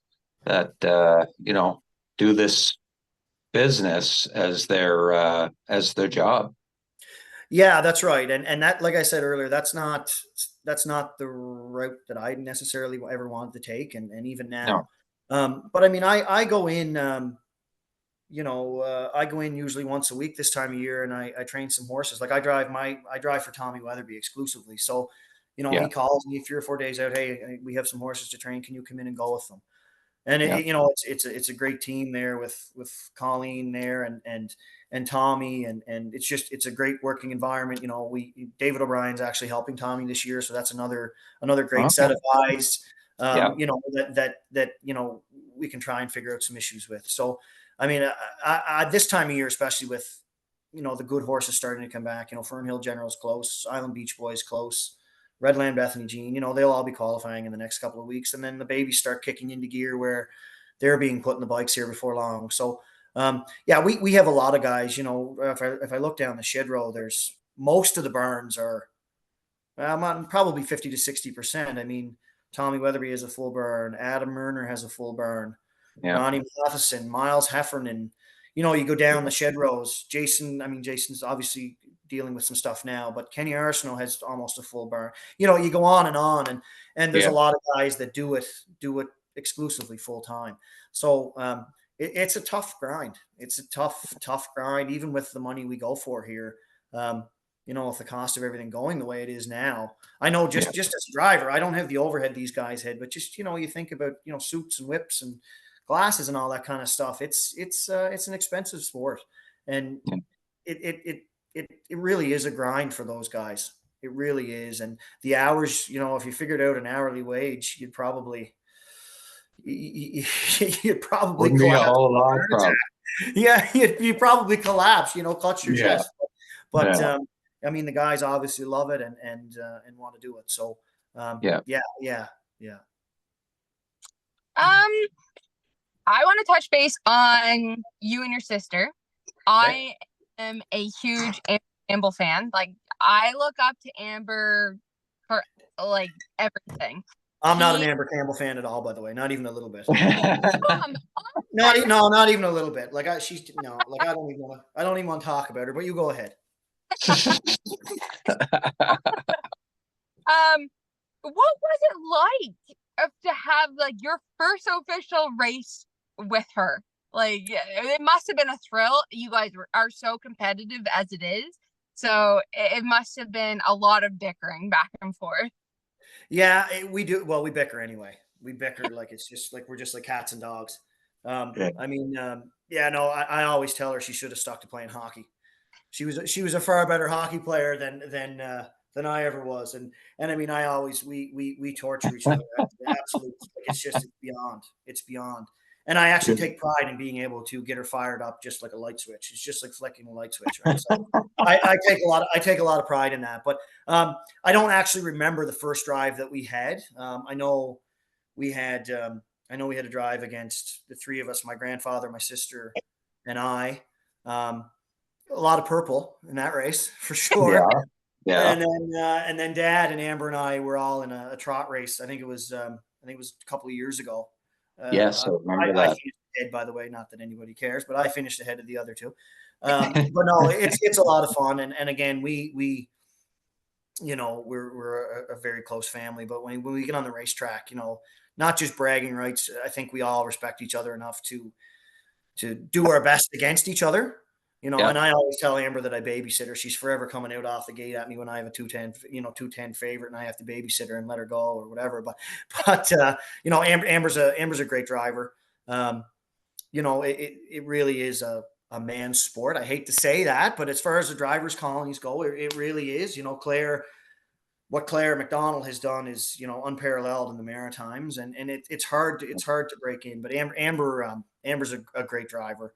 do this business as their job. Yeah, that's right. And that, like I said earlier, that's not the route that I necessarily ever wanted to take. And even now, No. but I mean, I go in, I go in usually once a week this time of year, and I train some horses. Like I drive for Tommy Weatherby exclusively. So, he Yeah. calls me 3 or 4 days out. Hey, we have some horses to train. Can you come in and go with them? And Yeah. it's a great team there with Colleen there and Tommy, and it's a great working environment. David O'Brien's actually helping Tommy this year, so that's another great set Okay. of eyes. Yeah. That we can try and figure out some issues with. So I mean, this time of year, especially with the good horses starting to come back. Fernhill General's close, Island Beach Boys close. Redland Bethany Jean, they'll all be qualifying in the next couple of weeks. And then the babies start kicking into gear where they're being put in the bikes here before long. So, yeah, we have a lot of guys, if I look down the shed row, there's most of the barns are probably 50 to 60%. I mean, Tommy Weatherby has a full barn. Adam Murner has a full barn. Yeah. Ronnie Matheson, Miles Heffernan. You go down the shed rows. Jason's obviously dealing with some stuff now, but Kenny Arsenault has almost a full barn. You go on, and there's a Yeah. lot of guys that do it exclusively full time. So it's a tough grind. It's a tough grind, even with the money we go for here. with the cost of everything going the way it is now. I know just as a driver, I don't have the overhead these guys had, but just, you think about, suits and whips and glasses and all that kind of stuff. It's an expensive sport, and it really is a grind for those guys. It really is. And the hours, if you figured out an hourly wage, you'd probably Wouldn't be a collapse. whole lot, probably. Yeah, you probably collapse, clutch your Yeah. chest. But Yeah. I mean, the guys obviously love it and want to do it. So Yeah. yeah. I want to touch base on you and your sister. I am a huge Amber Campbell fan. Like, I look up to Amber for like everything. I'm not an Amber Campbell fan at all, by the way. Not even a little bit. Come Not even a little bit. Like I don't even want to talk about her. But you go ahead. What was it like to have like your first official race with her? Like, it must have been a thrill. You guys are so competitive as it is, so it must have been a lot of bickering back and forth. Yeah, we do. Well, we bicker anyway. We bicker like it's just like we're just like cats and dogs. I mean, I always tell her she should have stuck to playing hockey. She was a far better hockey player than I ever was, and I mean, we torture each other. Absolutely, it's beyond. It's beyond. And I actually take pride in being able to get her fired up just like a light switch. It's just like flicking a light switch, right? So I take a lot of pride in that. But I don't actually remember the first drive that we had. I know we had a drive against the three of us, my grandfather, my sister, and I. A lot of purple in that race for sure. Yeah. And then Dad and Amber and I were all in a trot race. I think it was a couple of years ago. Yes, I remember I that. finished ahead, by the way, not that anybody cares, but I finished ahead of the other two. But no, it's a lot of fun. And again, we're a very close family, but when we get on the racetrack, not just bragging rights, I think we all respect each other enough to do our best against each other. And I always tell Amber that I babysit her. She's forever coming out off the gate at me when I have a 210 favorite and I have to babysit her and let her go or whatever. But Amber's a great driver. It really is a man's sport. I hate to say that, but as far as the drivers' colonies go, it really is. What Claire McDonald has done is, unparalleled in the Maritimes, and it's hard to break in. But Amber's a great driver.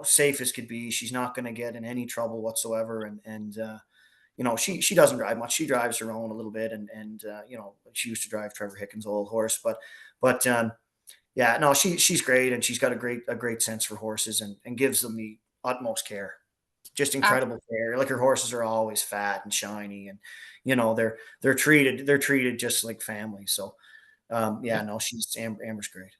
Safe as could be. She's not going to get in any trouble whatsoever. And she doesn't drive much. She drives her own a little bit. And she used to drive Trevor Hickens' old horse, but she's great. And she's got a great sense for horses and gives them the utmost care, just incredible care. Like, her horses are always fat and shiny, and, they're treated just like family. So, Amber's great.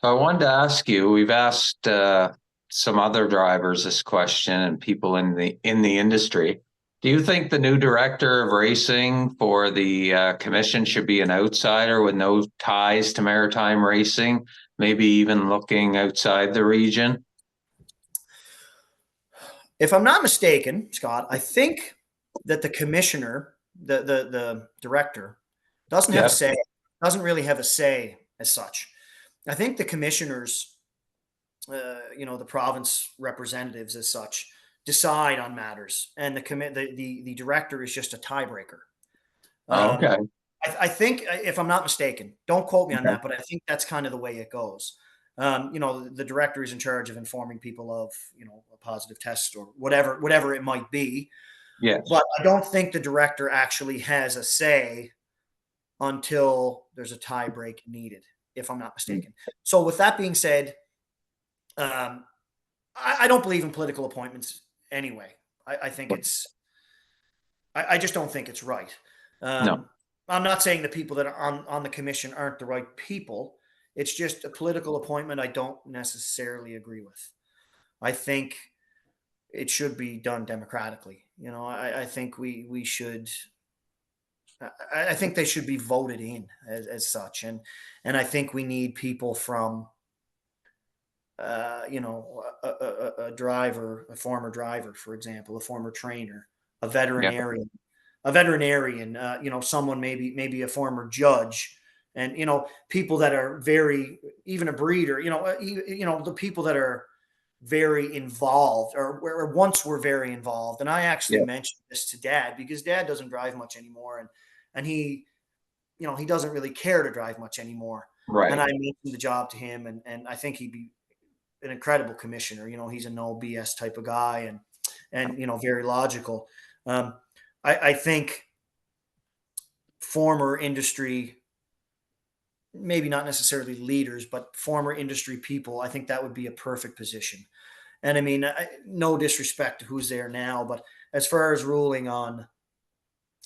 So I wanted to ask you, we've asked some other drivers this question and people in the industry. Do you think the new director of racing for the commission should be an outsider with no ties to maritime racing, maybe even looking outside the region? If I'm not mistaken, Scott, I think that the commissioner, the director, doesn't have a say, doesn't really have a say as such. I think the commissioners, the province representatives as such, decide on matters, and the director is just a tiebreaker. Okay. I think, if I'm not mistaken, don't quote me on that, but I think that's kind of the way it goes. The director is in charge of informing people of, a positive test or whatever it might be. Yes. But I don't think the director actually has a say until there's a tie break needed, if I'm not mistaken. So with that being said, I don't believe in political appointments anyway. I think I just don't think it's right. No. I'm not saying the people that are on the commission aren't the right people. It's just a political appointment I don't necessarily agree with. I think it should be done democratically. I think we should. I think they should be voted in as such, and I think we need people from a driver, a former driver, for example, a former trainer, a Yeah. veterinarian, someone maybe a former judge, and people that are very, even a breeder, the people that are very involved, or once were very involved. And I actually Yeah. mentioned this to Dad, because Dad doesn't drive much anymore, and he doesn't really care to drive much anymore. And Right. I mentioned the job to him, and I think he'd be an incredible commissioner. He's a no BS type of guy, and very logical. I think former industry, maybe not necessarily leaders, but former industry people, I think that would be a perfect position. And I mean, no disrespect to who's there now, but as far as ruling on,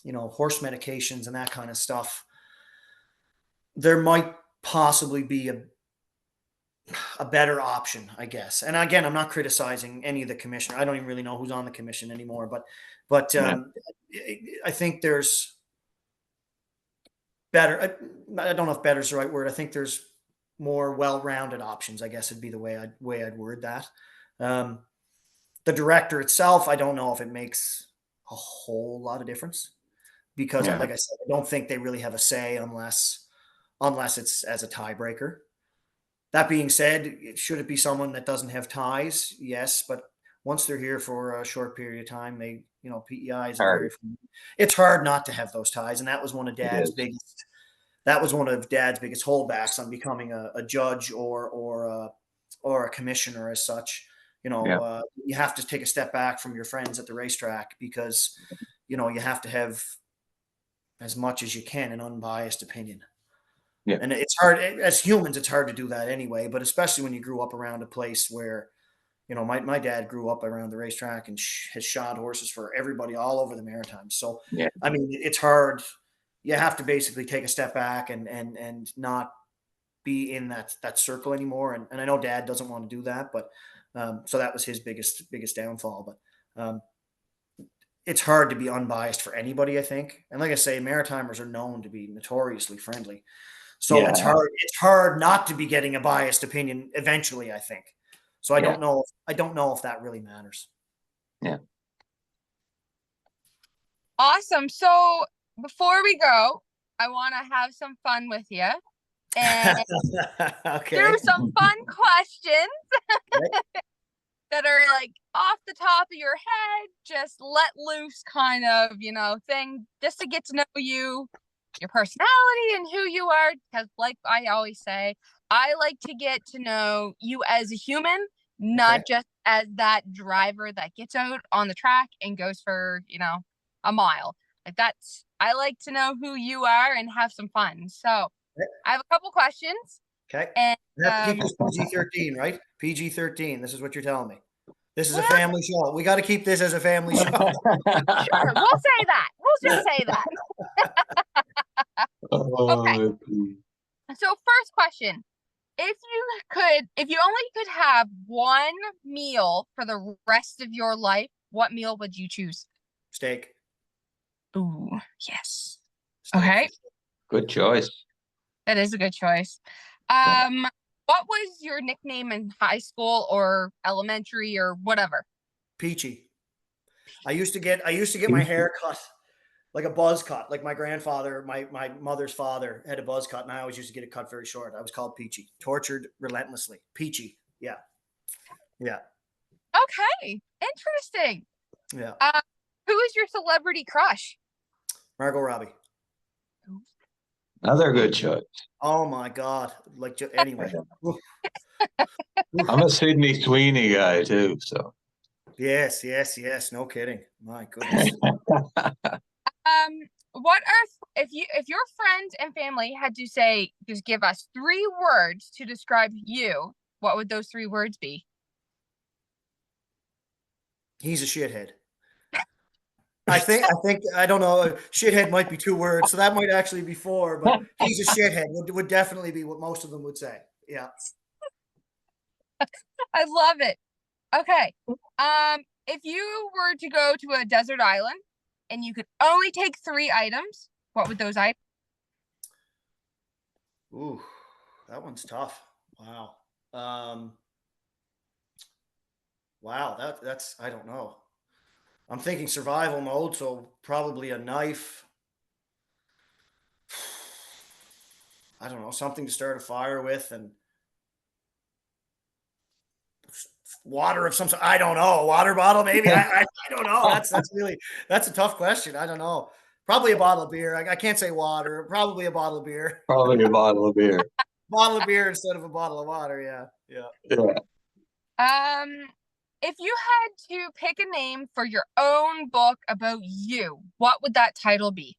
horse medications and that kind of stuff, there might possibly be a better option, I guess. And again, I'm not criticizing any of the commissioner. I don't even really know who's on the commission anymore, but Yeah. I think there's better. I don't know if better is the right word. I think there's more well-rounded options, I guess would be the way I'd word that. The director itself, I don't know if it makes a whole lot of difference, because, Yeah. like I said, I don't think they really have a say unless it's as a tiebreaker. That being said, should it be someone that doesn't have ties? Yes, but once they're here for a short period of time, PEI is Hard. it's hard not to have those ties, and that was one of It Dad's is. biggest holdbacks on becoming a judge or a commissioner as such. Yeah. You have to take a step back from your friends at the racetrack, because you have to have, as much as you can, an unbiased opinion. Yeah. And it's hard, as humans, it's hard to do that anyway, but especially when you grew up around a place where, my dad grew up around the racetrack and has shod horses for everybody all over the Maritime. So, Yeah. I mean, it's hard. You have to basically take a step back and not be in that circle anymore. And I know Dad doesn't want to do that, but so that was his biggest downfall. But it's hard to be unbiased for anybody, I think. And like I say, Maritimers are known to be notoriously friendly. So Yeah. it's hard not to be getting a biased opinion eventually, I think. So I Yeah. don't know if that really matters. Yeah. Awesome. So before we go, I want to have some fun with you and Okay. do some fun questions that are like off the top of your head, just let loose kind of, thing, just to get to know you, your personality and who you are. Because like I always say, I like to get to know you as a human, not just as that driver that gets out on the track and goes for, a mile. Like I like to know who you are and have some fun. So I have a couple questions. Okay. And You have to keep this PG-13, right? PG-13. This is what you're telling me. This is a well, family show. We got to keep this as a family show. sure, we'll say that. We'll just say that. Okay. So first question. If you only could have one meal for the rest of your life, what meal would you choose? Steak. Ooh, yes. Steak. Okay. Good choice. That is a good choice. What was your nickname in high school or elementary or whatever? Peachy. I used to get my hair cut like a buzz cut. Like my grandfather, my mother's father had a buzz cut, and I always used to get it cut very short. I was called Peachy. Tortured relentlessly. Peachy. Yeah. Yeah. Okay. Interesting. Yeah. Who is your celebrity crush? Margot Robbie. Another good choice. Oh my God. Like, anyway. I'm a Sydney Sweeney guy too, so. Yes. No kidding. My goodness. If your friends and family had to say, just give us 3 words to describe you, what would those 3 words be? He's a shithead. I think I don't know. Shithead might be 2 words, so that might actually be 4. But he's a shithead would definitely be what most of them would say. Yeah. I love it. Okay. If you were to go to a desert island and you could only take 3 items, what would those items? Ooh, that one's tough. Wow. Wow, that's I don't know. I'm thinking survival mode, so probably a knife. I don't know, something to start a fire with, and water of some sort. I don't know. A water bottle, maybe. I don't know. That's a tough question. I don't know. Probably a bottle of beer. I can't say water. Probably a bottle of beer. Probably a bottle of beer. Bottle of beer instead of a bottle of water. Yeah, yeah. Yeah. If you had to pick a name for your own book about you, what would that title be?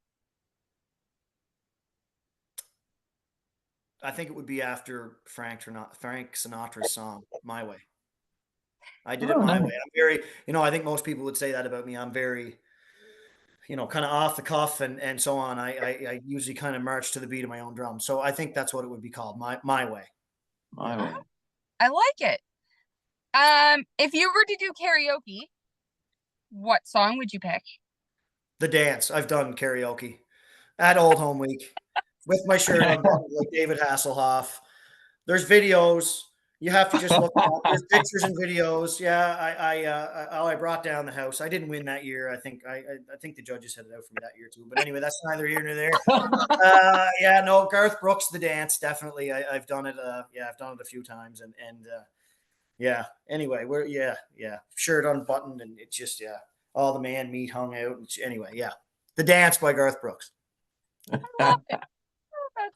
I think it would be after Frank Sinatra's song, "My Way." I did it my way. I'm very, I think most people would say that about me. I'm very, kind of off the cuff and so on. I usually kind of march to the beat of my own drum. So I think that's what it would be called. My way. My way. I like it. If you were to do karaoke, what song would you pick? The Dance. I've done karaoke at Old Home Week with my shirt on, like David Hasselhoff. There's videos. You have to just look it up. There's pictures and videos. Yeah, I brought down the house. I didn't win that year. I think the judges had it out for me that year too. But anyway, that's neither here nor there. Yeah, no, Garth Brooks, The Dance, definitely. I've done it. I've done it a few times, and yeah. Anyway, shirt unbuttoned, and it's just all the man meat hung out. Anyway, yeah, The Dance by Garth Brooks. That's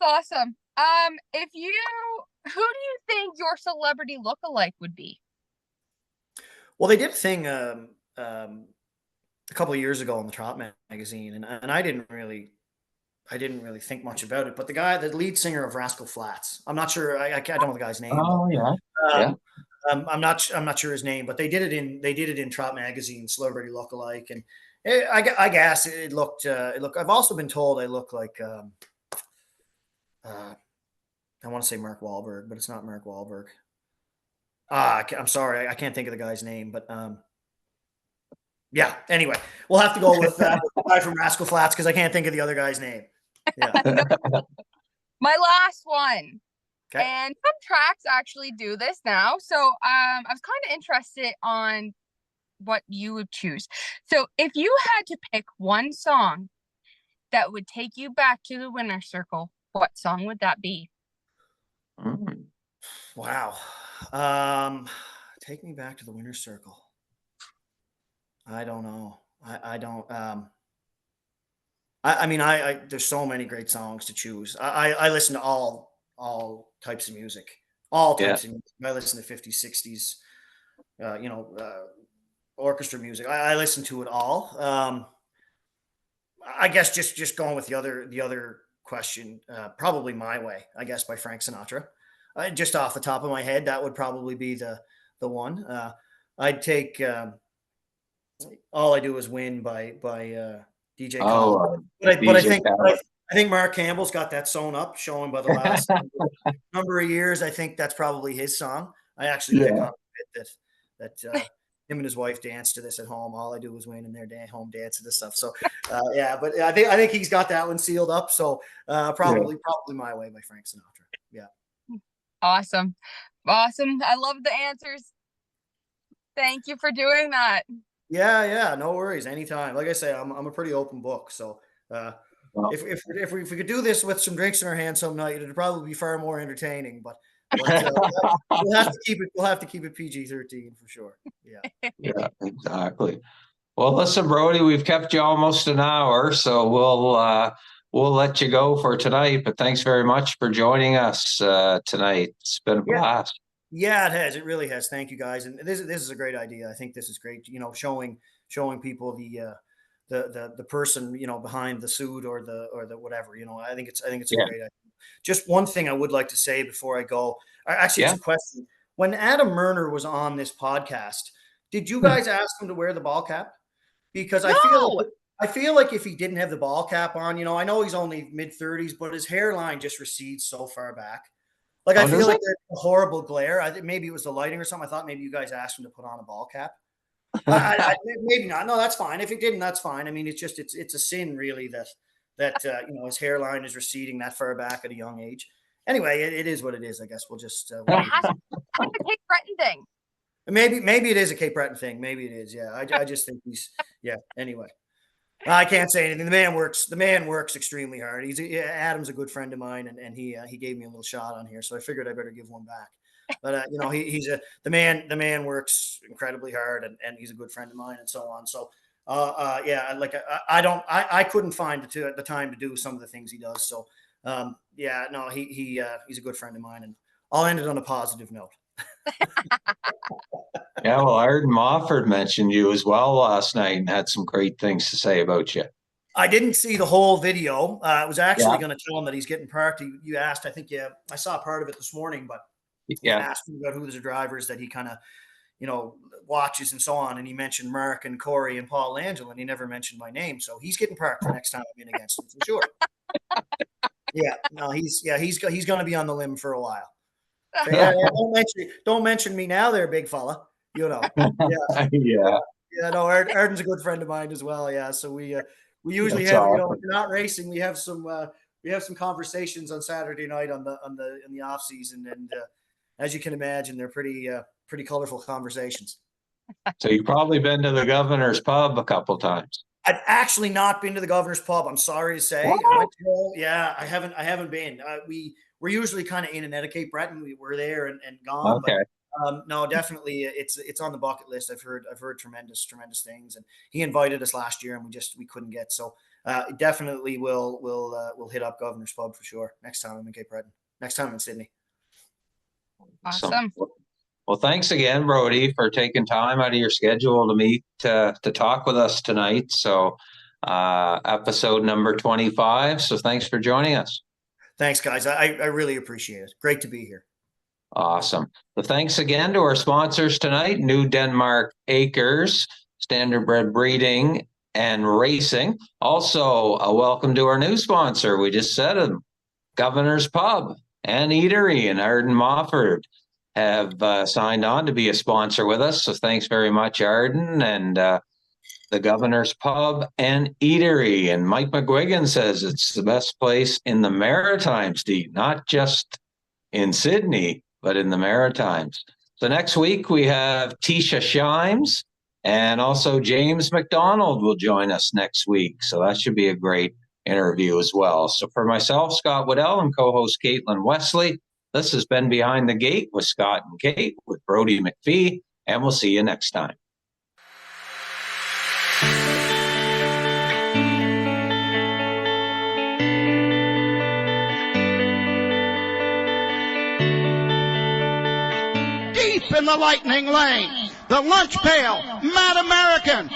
awesome. Who do you think your celebrity lookalike would be? Well, they did a thing a couple of years ago in the Trot magazine, and I didn't really think much about it. But the lead singer of Rascal Flatts, I'm not sure. I don't know the guy's name. Oh yeah, yeah. I'm not sure his name, but they did it in Trot magazine, celebrity lookalike, and I guess it looked. I've also been told I look like. I want to say Mark Wahlberg, but it's not Mark Wahlberg. I'm sorry, I can't think of the guy's name, but yeah. Anyway, we'll have to go with the guy from Rascal Flatts because I can't think of the other guy's name. Yeah. My last one. Okay. And some tracks actually do this now. So I was kind of interested on what you would choose. So if you had to pick one song that would take you back to the winner's circle, what song would that be? Wow. Take me back to the winner's circle. I don't know. I don't. I mean, there's so many great songs to choose. I listen to all types of music. All types of music. I listen to 50s, 60s, orchestra music. I listen to it all. I guess just going with the other question, probably My Way, I guess, by Frank Sinatra. Just off the top of my head, that would probably be the one. I'd take All I Do Is Win by DJ Khaled. But I think Mark Campbell's got that sewn up, showing by the last number of years. I think that's probably his song. I actually pick up a bit that him and his wife danced to this at home. All I Do Is Win, and their home dance and this stuff. So but I think he's got that one sealed up. So probably My Way by Frank Sinatra. Yeah. Awesome. I love the answers. Thank you for doing that. Yeah, no worries. Anytime. Like I say, I'm a pretty open book. So if we could do this with some drinks in our hands some night, it'd probably be far more entertaining. But we'll have to keep it PG-13 for sure. Yeah. Yeah, exactly. Well, listen, Brodie, we've kept you almost an hour, so we'll let you go for tonight. But thanks very much for joining us tonight. It's been a blast. Yeah, it has. It really has. Thank you, guys. And this is a great idea. I think this is great. Showing people the person behind the suit or the whatever. I think it's a great idea. Just one thing I would like to say before I go. Actually, it's a question. When Adam Murner was on this podcast, did you guys ask him to wear the ball cap? Because I feel like if he didn't have the ball cap on, I know he's only mid-30s, but his hairline just recedes so far back. Like, I feel like there's a horrible glare. I think maybe it was the lighting or something. I thought maybe you guys asked him to put on a ball cap. Maybe not. No, that's fine. If it didn't, that's fine. I mean, it's a sin really that his hairline is receding that far back at a young age. Anyway, it is what it is. I guess we'll just. It has to take threaten thing. Maybe it is a Cape Breton thing. Maybe it is. Yeah. I just think anyway. I can't say anything. The man works extremely hard. Adam's a good friend of mine, and he gave me a little shot on here, so I figured I better give one back. But the man works incredibly hard, and he's a good friend of mine, and so on. So I couldn't find the time to do some of the things he does. So he's a good friend of mine, and I'll end it on a positive note. Yeah, well, Arden Mofford mentioned you as well last night and had some great things to say about you. I didn't see the whole video. I was actually going to tell him that he's getting parked. You asked, I think, I saw part of it this morning, but asked him about who the drivers that he kind of, watches and so on. And he mentioned Mark and Corey and Paul Angel, and he never mentioned my name. So he's getting parked the next time I'm in against him for sure. He's going to be on the limb for a while. So, don't mention me now there, big fella. Arden's a good friend of mine as well. Yeah. So we usually have, if we're not racing, we have some conversations on Saturday night in the off season. And as you can imagine, they're pretty colorful conversations. So you've probably been to the Governor's Pub a couple times. I've actually not been to the Governor's Pub. I'm sorry to say. I haven't been. We're usually kind of in and out of Cape Breton. We're there and gone. Okay. But, no, definitely it's on the bucket list. I've heard tremendous things, and he invited us last year and we couldn't get. So definitely we'll hit up Governor's Pub for sure next time I'm in Cape Breton. Next time I'm in Sydney. Awesome. Well, thanks again, Brodie, for taking time out of your schedule to meet to talk with us tonight. So episode number 25. So thanks for joining us. Thanks, guys. I really appreciate it. Great to be here. Awesome. So thanks again to our sponsors tonight, New Denmark Acres, Standardbred Breeding and Racing. Also, a welcome to our new sponsor. We just said him, Governor's Pub and Eatery, and Arden Mofford have signed on to be a sponsor with us. So thanks very much, Arden, and the Governor's Pub and Eatery. And Mike McGuigan says it's the best place in the Maritimes to eat, not just in Sydney, but in the Maritimes. So next week we have Tisha Shimes, and also James McDonald will join us next week. So that should be a great interview as well. So for myself, Scott Waddell, and co-host Caitlin Wesley, this has been Behind the Gate with Scott and Kate with Brodie MacPhee, and we'll see you next time. Deep in the lightning lane, the lunch pail, Matt American.